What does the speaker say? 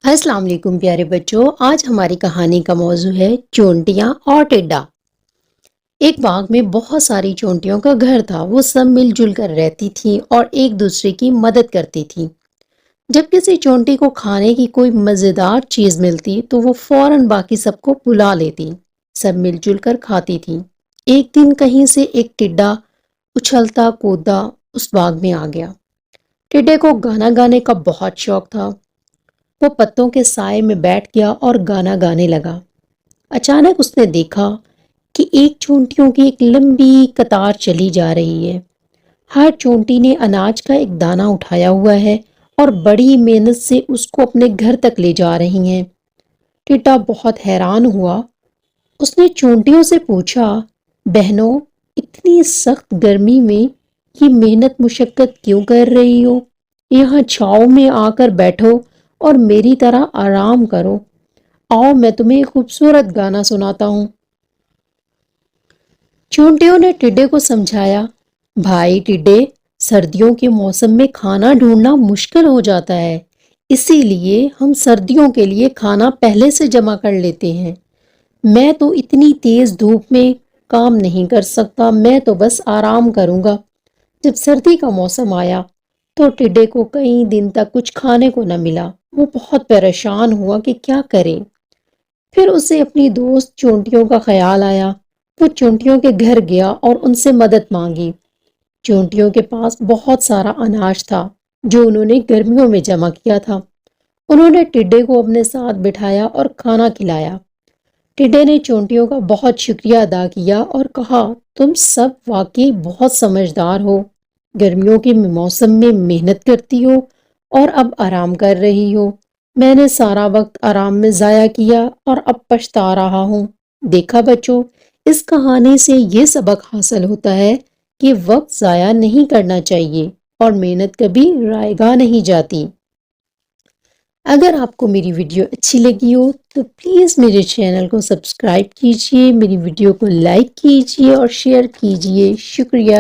السلام علیکم پیارے بچوں، آج ہماری کہانی کا موضوع ہے چونٹیاں اور ٹڈا۔ ایک باغ میں بہت ساری چونٹیوں کا گھر تھا۔ وہ سب مل جل کر رہتی تھیں اور ایک دوسرے کی مدد کرتی تھیں۔ جب کسی چونٹی کو کھانے کی کوئی مزیدار چیز ملتی تو وہ فوراً باقی سب کو بلا لیتی۔ سب مل جل کر کھاتی تھیں۔ ایک دن کہیں سے ایک ٹڈا اچھلتا کودتا اس باغ میں آ گیا۔ ٹڈے کو گانا گانے کا بہت شوق تھا۔ وہ پتوں کے سائے میں بیٹھ گیا اور گانا گانے لگا۔ اچانک اس نے دیکھا کہ ایک چونٹیوں کی ایک لمبی قطار چلی جا رہی ہے۔ ہر چونٹی نے اناج کا ایک دانہ اٹھایا ہوا ہے اور بڑی محنت سے اس کو اپنے گھر تک لے جا رہی ہیں۔ ٹڈا بہت حیران ہوا۔ اس نے چونٹیوں سے پوچھا، بہنوں، اتنی سخت گرمی میں یہ محنت مشقت کیوں کر رہی ہو؟ یہاں چھاؤں میں آ کر بیٹھو اور میری طرح آرام کرو۔ آؤ میں تمہیں ایک خوبصورت گانا سناتا ہوں۔ چونٹیوں نے ٹڈے کو سمجھایا، بھائی ٹڈے، سردیوں کے موسم میں کھانا ڈھونڈنا مشکل ہو جاتا ہے، اسی لیے ہم سردیوں کے لیے کھانا پہلے سے جمع کر لیتے ہیں۔ میں تو اتنی تیز دھوپ میں کام نہیں کر سکتا، میں تو بس آرام کروں گا۔ جب سردی کا موسم آیا تو ٹڈے کو کئی دن تک کچھ کھانے کو نہ ملا۔ وہ بہت پریشان ہوا کہ کیا کرے۔ پھر اسے اپنی دوست چونٹیوں کا خیال آیا۔ وہ چونٹیوں کے گھر گیا اور ان سے مدد مانگی۔ چونٹیوں کے پاس بہت سارا اناج تھا جو انہوں نے گرمیوں میں جمع کیا تھا۔ انہوں نے ٹڈے کو اپنے ساتھ بٹھایا اور کھانا کھلایا۔ ٹڈے نے چونٹیوں کا بہت شکریہ ادا کیا اور کہا، تم سب واقعی بہت سمجھدار ہو۔ گرمیوں کے موسم میں محنت کرتی ہو اور اب آرام کر رہی ہو۔ میں نے سارا وقت آرام میں ضائع کیا اور اب پچھتا رہا ہوں۔ دیکھا بچوں، اس کہانی سے یہ سبق حاصل ہوتا ہے کہ وقت ضائع نہیں کرنا چاہیے اور محنت کبھی رائے گاہ نہیں جاتی۔ اگر آپ کو میری ویڈیو اچھی لگی ہو تو پلیز میرے چینل کو سبسکرائب کیجئے، میری ویڈیو کو لائک کیجئے اور شیئر کیجئے۔ شکریہ۔